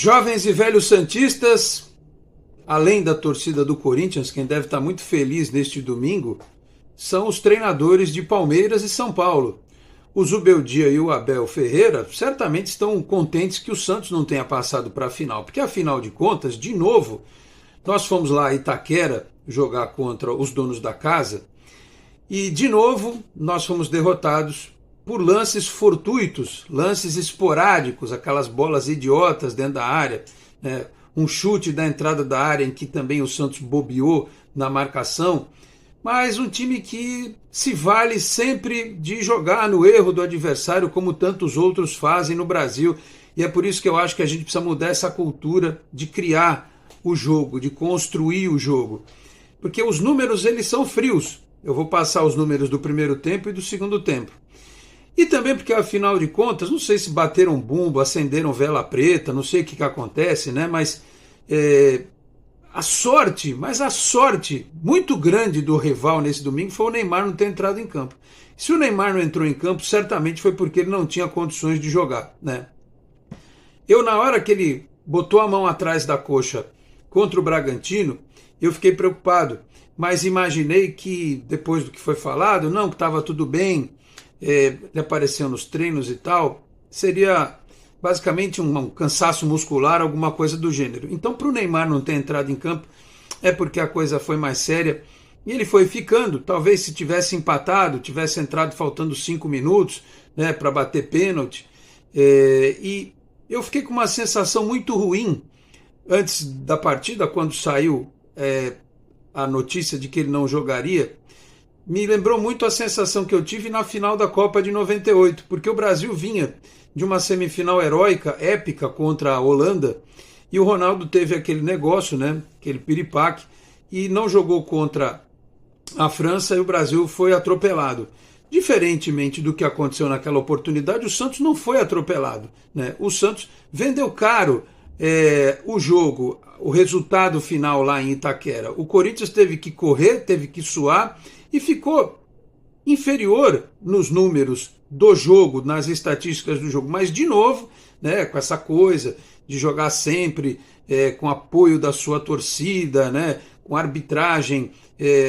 Jovens e velhos santistas, além da torcida do Corinthians, quem deve estar muito feliz neste domingo, são os treinadores de Palmeiras e São Paulo. O Zubeldia e o Abel Ferreira certamente estão contentes que o Santos não tenha passado para a final, porque afinal de contas, de novo, nós fomos lá a Itaquera jogar contra os donos da casa e de novo nós fomos derrotados por lances fortuitos, lances esporádicos, aquelas bolas idiotas dentro da área, né? Um chute da entrada da área em que também o Santos bobeou na marcação, mas um time que se vale sempre de jogar no erro do adversário, como tantos outros fazem no Brasil, e é por isso que eu acho que a gente precisa mudar essa cultura de criar o jogo, de construir o jogo, porque os números eles são frios. Eu vou passar os números do primeiro tempo e do segundo tempo. E também porque, afinal de contas, não sei se bateram bumbo, acenderam vela preta, não sei o que acontece, né? Mas a sorte muito grande do rival nesse domingo foi o Neymar não ter entrado em campo. Se o Neymar não entrou em campo, certamente foi porque ele não tinha condições de jogar, né? Eu, na hora que ele botou a mão atrás da coxa contra o Bragantino, eu fiquei preocupado, mas imaginei que, depois do que foi falado, não, que estava tudo bem, ele apareceu nos treinos e tal, seria basicamente um cansaço muscular, alguma coisa do gênero. Então, para o Neymar não ter entrado em campo, é porque a coisa foi mais séria, e ele foi ficando. Talvez se tivesse empatado, tivesse entrado faltando 5 minutos, né, para bater pênalti, e eu fiquei com uma sensação muito ruim antes da partida, quando saiu a notícia de que ele não jogaria. Me lembrou muito a sensação que eu tive na final da Copa de 98, porque o Brasil vinha de uma semifinal heróica, épica, contra a Holanda, e o Ronaldo teve aquele negócio, né, aquele piripaque, e não jogou contra a França, e o Brasil foi atropelado. Diferentemente do que aconteceu naquela oportunidade, o Santos não foi atropelado, né? O Santos vendeu caro o jogo, o resultado final lá em Itaquera. O Corinthians teve que correr, teve que suar, e ficou inferior nos números do jogo, nas estatísticas do jogo. Mas, de novo, né, com essa coisa de jogar sempre com apoio da sua torcida, né, com arbitragem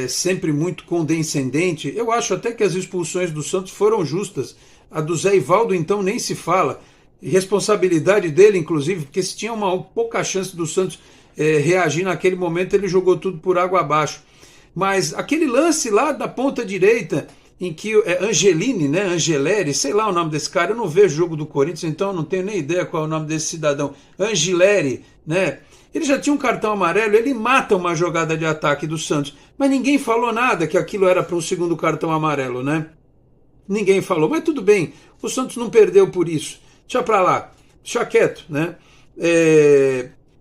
sempre muito condescendente, eu acho até que as expulsões do Santos foram justas. A do Zé Ivaldo, então, nem se fala. Responsabilidade dele, inclusive, porque se tinha uma pouca chance do Santos reagir naquele momento, ele jogou tudo por água abaixo. Mas aquele lance lá da ponta direita, em que Angelini, né, Angeleri, sei lá o nome desse cara, eu não vejo jogo do Corinthians, então eu não tenho nem ideia qual é o nome desse cidadão, Angeleri, né, ele já tinha um cartão amarelo, ele mata uma jogada de ataque do Santos, mas ninguém falou nada que aquilo era para um segundo cartão amarelo, né, ninguém falou, mas tudo bem, o Santos não perdeu por isso, deixa pra lá, deixa quieto, né,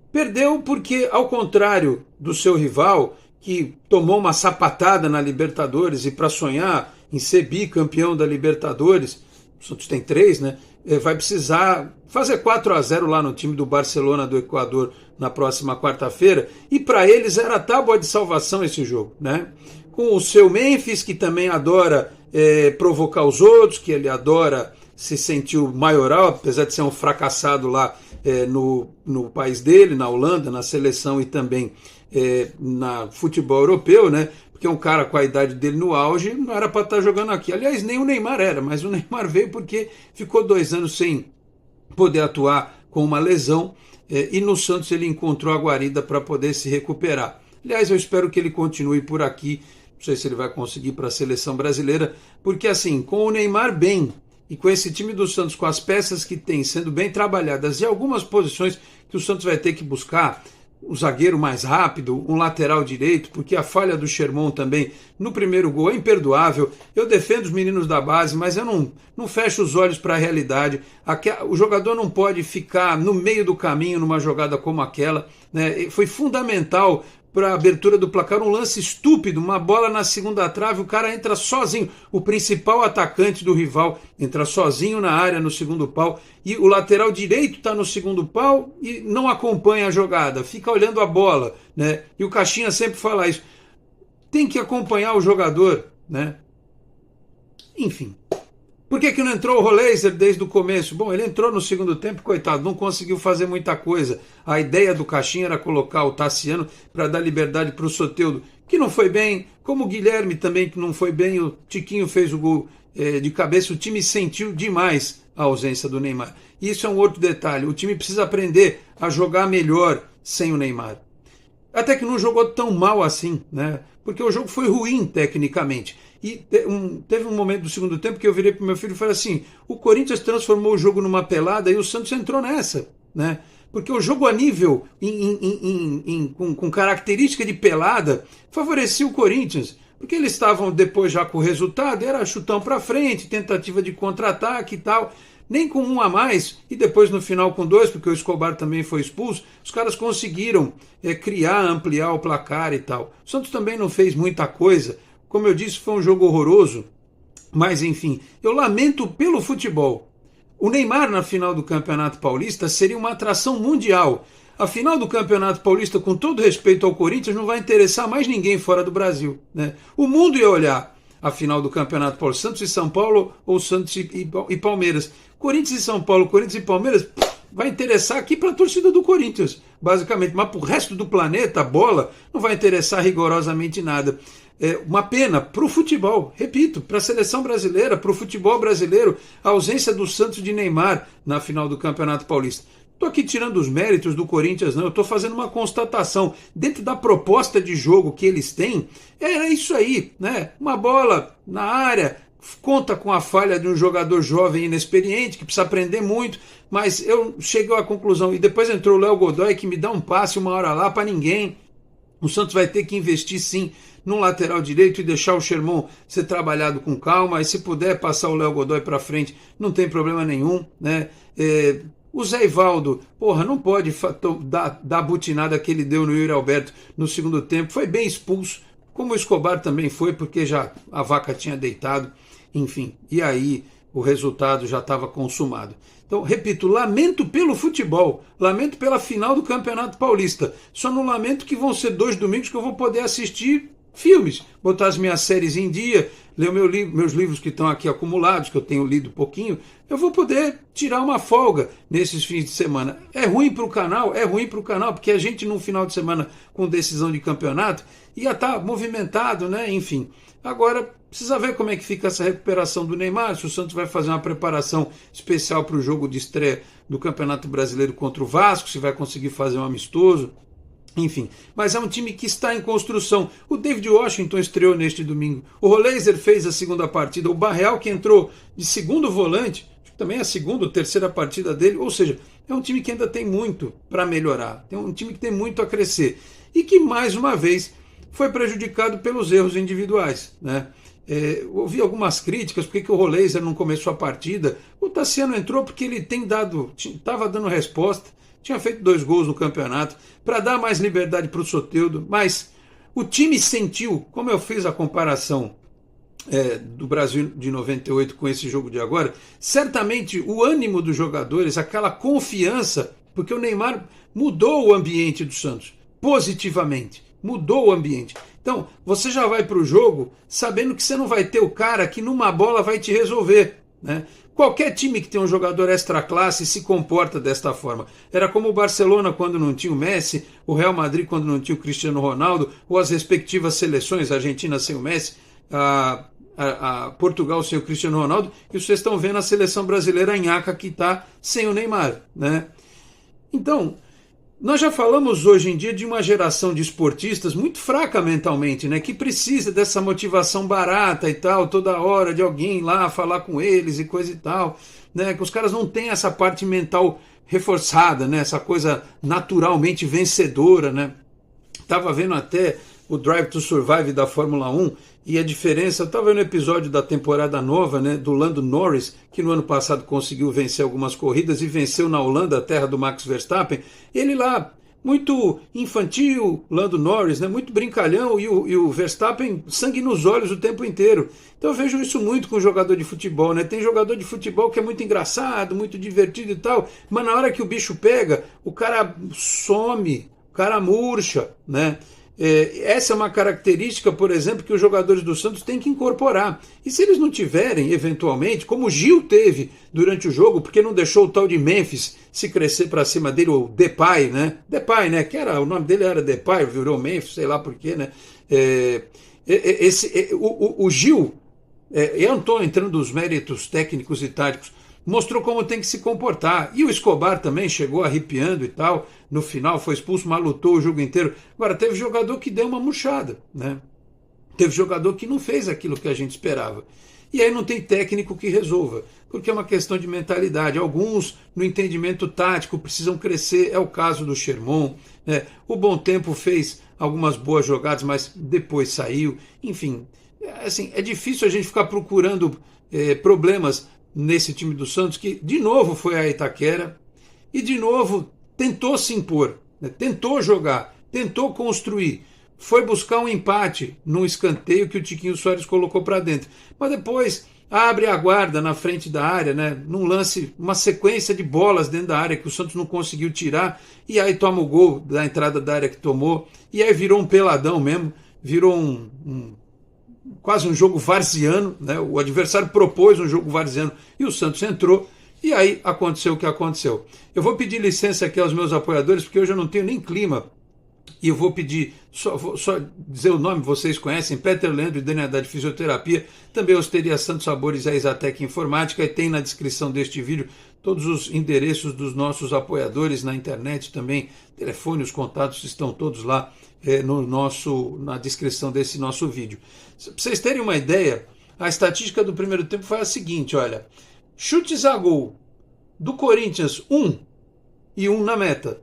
perdeu porque, ao contrário do seu rival, que tomou uma sapatada na Libertadores, e para sonhar em ser bicampeão da Libertadores, o Santos tem 3, né? Vai precisar fazer 4-0 lá no time do Barcelona do Equador na próxima quarta-feira, e para eles era a tábua de salvação esse jogo, né? Com o seu Memphis, que também adora provocar os outros, que ele adora se sentir o maioral, apesar de ser um fracassado lá no país dele, na Holanda, na seleção e também na futebol europeu, né? Porque um cara com a idade dele no auge não era para estar jogando aqui. Aliás, nem o Neymar era, mas o Neymar veio porque ficou 2 anos sem poder atuar com uma lesão, e no Santos ele encontrou a guarida para poder se recuperar. Aliás, eu espero que ele continue por aqui, não sei se ele vai conseguir para a seleção brasileira, porque assim, com o Neymar bem, e com esse time do Santos, com as peças que tem sendo bem trabalhadas, e algumas posições que o Santos vai ter que buscar, o zagueiro mais rápido, um lateral direito, porque a falha do Sherman também no primeiro gol é imperdoável. Eu defendo os meninos da base, mas eu não fecho os olhos para a realidade. O jogador não pode ficar no meio do caminho numa jogada como aquela, né? Foi fundamental para a abertura do placar, um lance estúpido, uma bola na segunda trave, o cara entra sozinho, o principal atacante do rival entra sozinho na área no segundo pau, e o lateral direito está no segundo pau e não acompanha a jogada, fica olhando a bola, né? E o Caixinha sempre fala isso, tem que acompanhar o jogador, né? Enfim, Por que não entrou o Roleiser desde o começo? Bom, ele entrou no segundo tempo, coitado, não conseguiu fazer muita coisa. A ideia do Caixinha era colocar o Tassiano para dar liberdade para o Soteldo, que não foi bem, como o Guilherme também, que não foi bem, o Tiquinho fez o gol de cabeça, o time sentiu demais a ausência do Neymar. E isso é um outro detalhe, o time precisa aprender a jogar melhor sem o Neymar. Até que não jogou tão mal assim, né? Porque o jogo foi ruim tecnicamente. E teve um momento do segundo tempo que eu virei para o meu filho e falei assim, o Corinthians transformou o jogo numa pelada e o Santos entrou nessa, né? Porque o jogo a nível, com característica de pelada, favorecia o Corinthians. Porque eles estavam depois já com o resultado, era chutão para frente, tentativa de contra-ataque e tal. Nem com um a mais, e depois no final com dois, porque o Escobar também foi expulso, os caras conseguiram criar, ampliar o placar e tal. O Santos também não fez muita coisa. Como eu disse, foi um jogo horroroso. Mas enfim, eu lamento pelo futebol. O Neymar na final do Campeonato Paulista seria uma atração mundial. A final do Campeonato Paulista, com todo respeito ao Corinthians, não vai interessar mais ninguém fora do Brasil, né? O mundo ia olhar a final do Campeonato Paulista, Santos e São Paulo ou Santos e Palmeiras. Corinthians e São Paulo, Corinthians e Palmeiras, vai interessar aqui para a torcida do Corinthians, basicamente. Mas para o resto do planeta, a bola, não vai interessar rigorosamente nada. É uma pena para o futebol, repito, para a seleção brasileira, para o futebol brasileiro, a ausência do Santos de Neymar na final do Campeonato Paulista. Estou aqui tirando os méritos do Corinthians, não, eu estou fazendo uma constatação. Dentro da proposta de jogo que eles têm, era isso aí, né? Uma bola na área, conta com a falha de um jogador jovem e inexperiente, que precisa aprender muito, mas eu cheguei à conclusão, e depois entrou o Léo Godoy, que me dá um passe uma hora lá para ninguém. O Santos vai ter que investir sim num lateral direito e deixar o Sherman ser trabalhado com calma, e se puder passar o Léo Godoy para frente, não tem problema nenhum, né? O Zé Ivaldo, porra, não pode dar a butinada que ele deu no Yuri Alberto no segundo tempo, foi bem expulso, como o Escobar também foi, porque já a vaca tinha deitado, enfim, e aí o resultado já estava consumado. Então, repito, lamento pelo futebol, lamento pela final do Campeonato Paulista, só não lamento que vão ser 2 domingos que eu vou poder assistir filmes, botar as minhas séries em dia, ler meus livros que estão aqui acumulados, que eu tenho lido pouquinho, eu vou poder tirar uma folga nesses fins de semana. É ruim para o canal? É ruim para o canal, porque a gente num final de semana com decisão de campeonato ia estar movimentado, né? Enfim. Agora, precisa ver como é que fica essa recuperação do Neymar, se o Santos vai fazer uma preparação especial para o jogo de estreia do Campeonato Brasileiro contra o Vasco, se vai conseguir fazer um amistoso. Enfim, mas é um time que está em construção. O David Washington estreou neste domingo. O Roleiser fez a segunda partida. O Barreal, que entrou de segundo volante, também a segunda ou terceira partida dele. Ou seja, é um time que ainda tem muito para melhorar. É um time que tem muito a crescer. E que, mais uma vez, foi prejudicado pelos erros individuais, né? Ouvi algumas críticas, por que o Roleiser não começou a partida. O Tassiano entrou porque ele estava dando resposta. Tinha feito 2 gols no campeonato, para dar mais liberdade para o Soteldo, mas o time sentiu, como eu fiz a comparação do Brasil de 98 com esse jogo de agora, certamente o ânimo dos jogadores, aquela confiança, porque o Neymar mudou o ambiente do Santos, positivamente, mudou o ambiente. Então, você já vai para o jogo sabendo que você não vai ter o cara que numa bola vai te resolver, né? Qualquer time que tem um jogador extra classe se comporta desta forma. Era como o Barcelona quando não tinha o Messi, o Real Madrid quando não tinha o Cristiano Ronaldo, ou as respectivas seleções, a Argentina sem o Messi, a Portugal sem o Cristiano Ronaldo, e vocês estão vendo a seleção brasileira nhaca que está sem o Neymar, né? Então, nós já falamos hoje em dia de uma geração de esportistas muito fraca mentalmente, né? Que precisa dessa motivação barata e tal, toda hora de alguém lá falar com eles e coisa e tal, né? Que os caras não têm essa parte mental reforçada, né? Essa coisa naturalmente vencedora, né? Estava vendo até o Drive to Survive da Fórmula 1 e a diferença, eu estava vendo o episódio da temporada nova, né, do Lando Norris, que no ano passado conseguiu vencer algumas corridas e venceu na Holanda, a terra do Max Verstappen. Ele lá, muito infantil, Lando Norris, né, muito brincalhão, e o Verstappen sangue nos olhos o tempo inteiro. Então eu vejo isso muito com jogador de futebol, né? Tem jogador de futebol que é muito engraçado, muito divertido e tal, mas na hora que o bicho pega, o cara some, o cara murcha, né? Essa é uma característica, por exemplo, que os jogadores do Santos têm que incorporar. E se eles não tiverem, eventualmente, como o Gil teve durante o jogo, porque não deixou o tal de Memphis se crescer para cima dele, o Depay, né? Depay, né? Que era, o nome dele era Depay, virou Memphis, sei lá porquê, né? O Gil, eu não estou entrando nos méritos técnicos e táticos, mostrou como tem que se comportar. E o Escobar também chegou arrepiando e tal. No final foi expulso, mas lutou o jogo inteiro. Agora, teve jogador que deu uma murchada, né? Teve jogador que não fez aquilo que a gente esperava. E aí não tem técnico que resolva, porque é uma questão de mentalidade. Alguns, no entendimento tático, precisam crescer. É o caso do Sherman, né? O Bom Tempo fez algumas boas jogadas, mas depois saiu. Enfim, assim, é difícil a gente ficar procurando problemas nesse time do Santos, que de novo foi a Itaquera e de novo tentou se impor, né? Tentou jogar, tentou construir, foi buscar um empate num escanteio que o Tiquinho Soares colocou para dentro, mas depois abre a guarda na frente da área, né? Num lance, uma sequência de bolas dentro da área que o Santos não conseguiu tirar, e aí toma o gol da entrada da área que tomou, e aí virou um peladão mesmo, virou quase um jogo varziano, né? O adversário propôs um jogo varziano e o Santos entrou, e aí aconteceu o que aconteceu. Eu vou pedir licença aqui aos meus apoiadores, porque hoje eu não tenho nem clima, e eu vou pedir, vou só dizer o nome, vocês conhecem, Peter Leandro e Dani Haddad Fisioterapia, também Osteria Santos Sabores e a Exatec Informática, e tem na descrição deste vídeo todos os endereços dos nossos apoiadores na internet também, telefone, os contatos estão todos lá na descrição desse nosso vídeo. Para vocês terem uma ideia, a estatística do primeiro tempo foi a seguinte, olha, chutes a gol do Corinthians 1 e 1 na meta,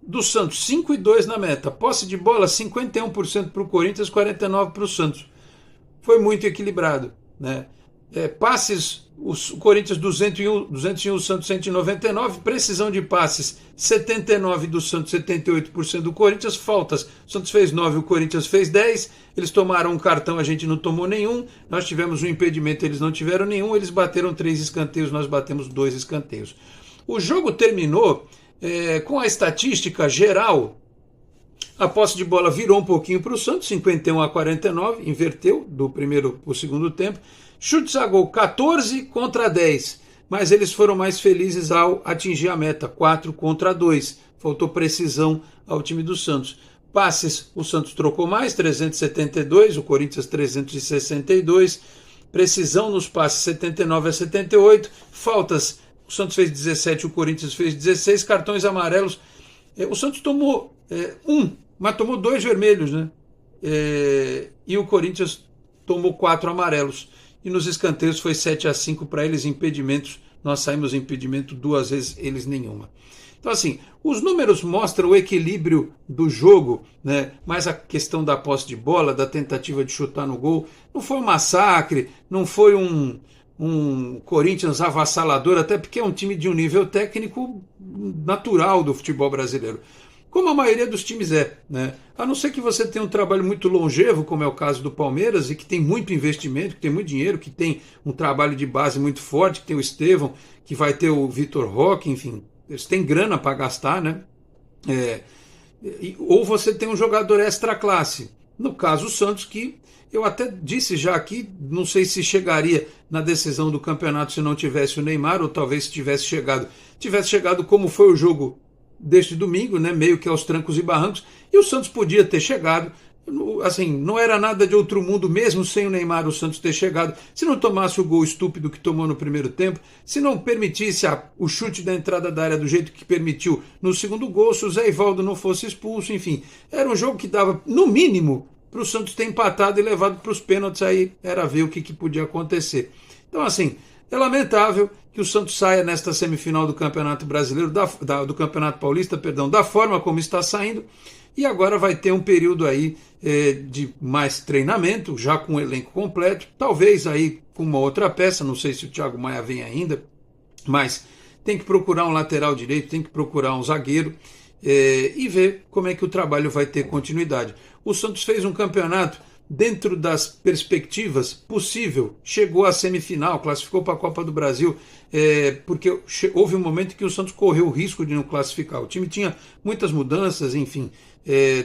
do Santos 5 e 2 na meta, posse de bola 51% para o Corinthians, 49% para o Santos. Foi muito equilibrado, né? Passes, o Corinthians 201, o Santos 199, precisão de passes 79 do Santos, 78% do Corinthians, faltas, o Santos fez 9, o Corinthians fez 10, eles tomaram um cartão, a gente não tomou nenhum, nós tivemos um impedimento, eles não tiveram nenhum, eles bateram 3 escanteios, nós batemos 2 escanteios. O jogo terminou com a estatística geral. A posse de bola virou um pouquinho para o Santos, 51-49, inverteu do primeiro para o segundo tempo. Chutes a gol 14 contra 10, mas eles foram mais felizes ao atingir a meta, 4-2. Faltou precisão ao time do Santos. Passes, o Santos trocou mais, 372, o Corinthians 362. Precisão nos passes, 79-78. Faltas, o Santos fez 17, o Corinthians fez 16. Cartões amarelos, o Santos tomou mas tomou 2 vermelhos, né? E o Corinthians tomou 4 amarelos. E nos escanteios foi 7-5 para eles, impedimentos. Nós saímos impedimento 2 vezes, eles nenhuma. Então, assim, os números mostram o equilíbrio do jogo, né? Mas a questão da posse de bola, da tentativa de chutar no gol, não foi um massacre, não foi um Corinthians avassalador, até porque é um time de um nível técnico natural do futebol brasileiro, como a maioria dos times né? A não ser que você tenha um trabalho muito longevo, como é o caso do Palmeiras, e que tem muito investimento, que tem muito dinheiro, que tem um trabalho de base muito forte, que tem o Estevão, que vai ter o Vitor Roque, enfim, eles têm grana para gastar, né? Ou você tem um jogador extra classe, no caso o Santos, que eu até disse já aqui, não sei se chegaria na decisão do campeonato se não tivesse o Neymar, ou talvez se tivesse chegado como foi o jogo deste domingo, né, meio que aos trancos e barrancos, e o Santos podia ter chegado, assim, não era nada de outro mundo, mesmo sem o Neymar, o Santos ter chegado, se não tomasse o gol estúpido que tomou no primeiro tempo, se não permitisse o chute da entrada da área do jeito que permitiu no segundo gol, se o Zé Ivaldo não fosse expulso, enfim, era um jogo que dava, no mínimo, para o Santos ter empatado e levado para os pênaltis, aí era ver o que podia acontecer. Então, assim, é lamentável que o Santos saia nesta semifinal do Campeonato Brasileiro, do Campeonato Paulista, da forma como está saindo, e agora vai ter um período aí de mais treinamento, já com o elenco completo, talvez aí com uma outra peça, não sei se o Thiago Maia vem ainda, mas tem que procurar um lateral direito, tem que procurar um zagueiro, e ver como é que o trabalho vai ter continuidade. O Santos fez um campeonato dentro das perspectivas possível, chegou à semifinal, classificou para a Copa do Brasil, porque houve um momento que o Santos correu o risco de não classificar. O time tinha muitas mudanças, enfim,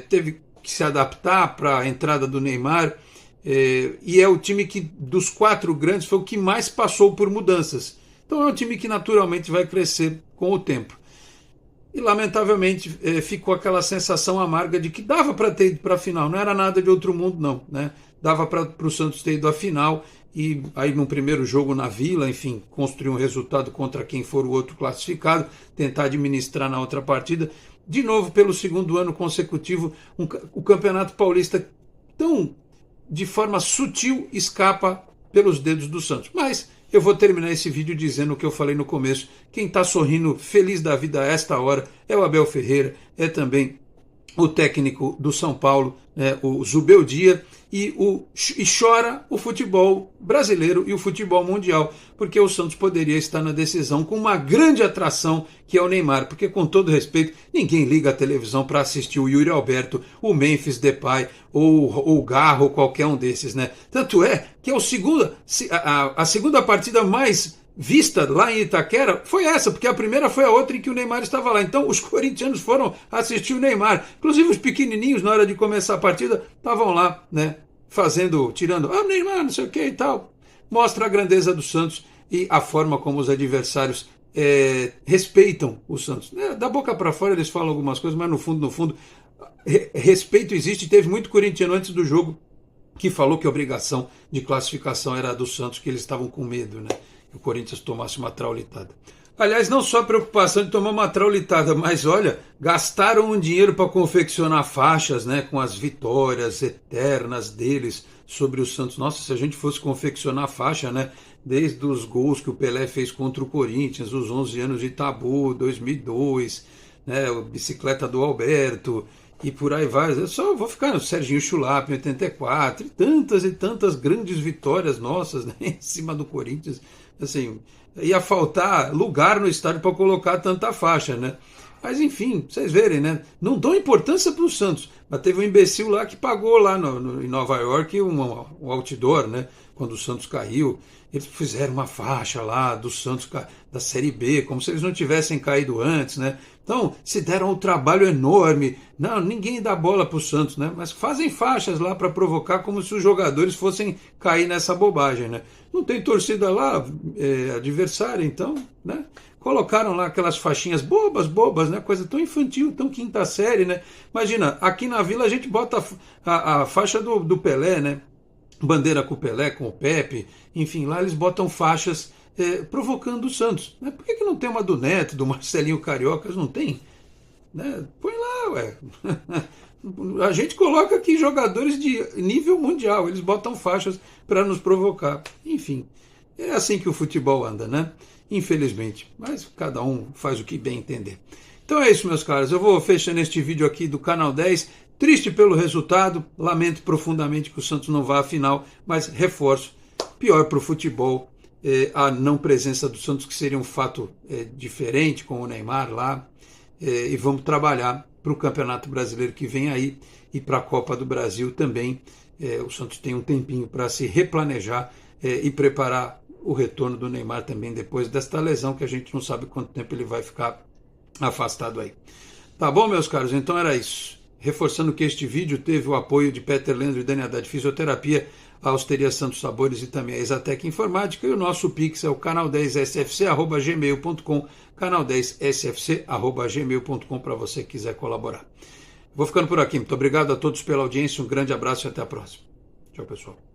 teve que se adaptar para a entrada do Neymar, e é o time que, dos 4 grandes, foi o que mais passou por mudanças. Então é um time que naturalmente vai crescer com o tempo. E lamentavelmente ficou aquela sensação amarga de que dava para ter ido para a final, não era nada de outro mundo não, né? Dava para o Santos ter ido à final e aí no primeiro jogo na Vila, enfim, construir um resultado contra quem for o outro classificado, tentar administrar na outra partida. De novo, pelo segundo ano consecutivo, o Campeonato Paulista tão de forma sutil escapa pelos dedos do Santos. Mas eu vou terminar esse vídeo dizendo o que eu falei no começo. Quem está sorrindo feliz da vida a esta hora é o Abel Ferreira, é também o técnico do São Paulo, né, o Zubeldia, e chora o futebol brasileiro e o futebol mundial, porque o Santos poderia estar na decisão com uma grande atração que é o Neymar, porque com todo respeito, ninguém liga a televisão para assistir o Yuri Alberto, o Memphis Depay ou o Garro, ou qualquer um desses, né? Tanto é que a segunda partida mais vista lá em Itaquera foi essa, porque a primeira foi a outra em que o Neymar estava lá. Então os corintianos foram assistir o Neymar. Inclusive os pequenininhos, na hora de começar a partida, estavam lá, né, tirando, Neymar, não sei o que e tal. Mostra a grandeza do Santos e a forma como os adversários respeitam o Santos. Da boca para fora eles falam algumas coisas, mas no fundo, respeito existe. Teve muito corintiano antes do jogo que falou que a obrigação de classificação era a do Santos, que eles estavam com medo, né? Que o Corinthians tomasse uma traulitada. Aliás, não só a preocupação de tomar uma traulitada, mas olha, gastaram um dinheiro para confeccionar faixas, né, com as vitórias eternas deles sobre o Santos. Nossa, se a gente fosse confeccionar faixa, né, desde os gols que o Pelé fez contra o Corinthians, os 11 anos de Itabu, 2002, né, a bicicleta do Alberto, e por aí vai. Eu só vou ficar no Serginho Chulapa em 84, e tantas grandes vitórias nossas, né, em cima do Corinthians. Assim, ia faltar lugar no estádio para colocar tanta faixa, né? Mas enfim, vocês verem, né? Não dão importância para o Santos. Mas teve um imbecil lá que pagou lá em Nova York um outdoor, né? Quando o Santos caiu. Eles fizeram uma faixa lá do Santos da Série B, como se eles não tivessem caído antes, né? Então, se deram um trabalho enorme. Não, ninguém dá bola para o Santos, né? Mas fazem faixas lá para provocar como se os jogadores fossem cair nessa bobagem, né? Não tem torcida lá, adversária, então, né? Colocaram lá aquelas faixinhas bobas, né? Coisa tão infantil, tão quinta série, né? Imagina, aqui na Vila a gente bota a faixa do Pelé, né? Bandeira com o Pelé, com o Pepe, enfim, lá eles botam faixas provocando o Santos. Né? Por que não tem uma do Neto, do Marcelinho Carioca? Não tem? Né? Põe lá, ué. A gente coloca aqui jogadores de nível mundial, eles botam faixas para nos provocar. Enfim, é assim que o futebol anda, né? Infelizmente, mas cada um faz o que bem entender. Então é isso, meus caros, eu vou fechando este vídeo aqui do Canal 10, triste pelo resultado, lamento profundamente que o Santos não vá à final, mas reforço, pior para o futebol, a não presença do Santos, que seria um fato diferente com o Neymar lá, e vamos trabalhar para o Campeonato Brasileiro que vem aí e para a Copa do Brasil também. O Santos tem um tempinho para se replanejar e preparar o retorno do Neymar também depois desta lesão, que a gente não sabe quanto tempo ele vai ficar afastado aí. Tá bom, meus caros? Então era isso. Reforçando que este vídeo teve o apoio de Peter Leandro e Dani Haddad Fisioterapia, a Osteria Santos Sabores e também a Exatec Informática, e o nosso Pix é o canal10sfc@gmail.com, canal10sfc@gmail.com, para você que quiser colaborar. Vou ficando por aqui. Muito obrigado a todos pela audiência, um grande abraço e até a próxima. Tchau, pessoal.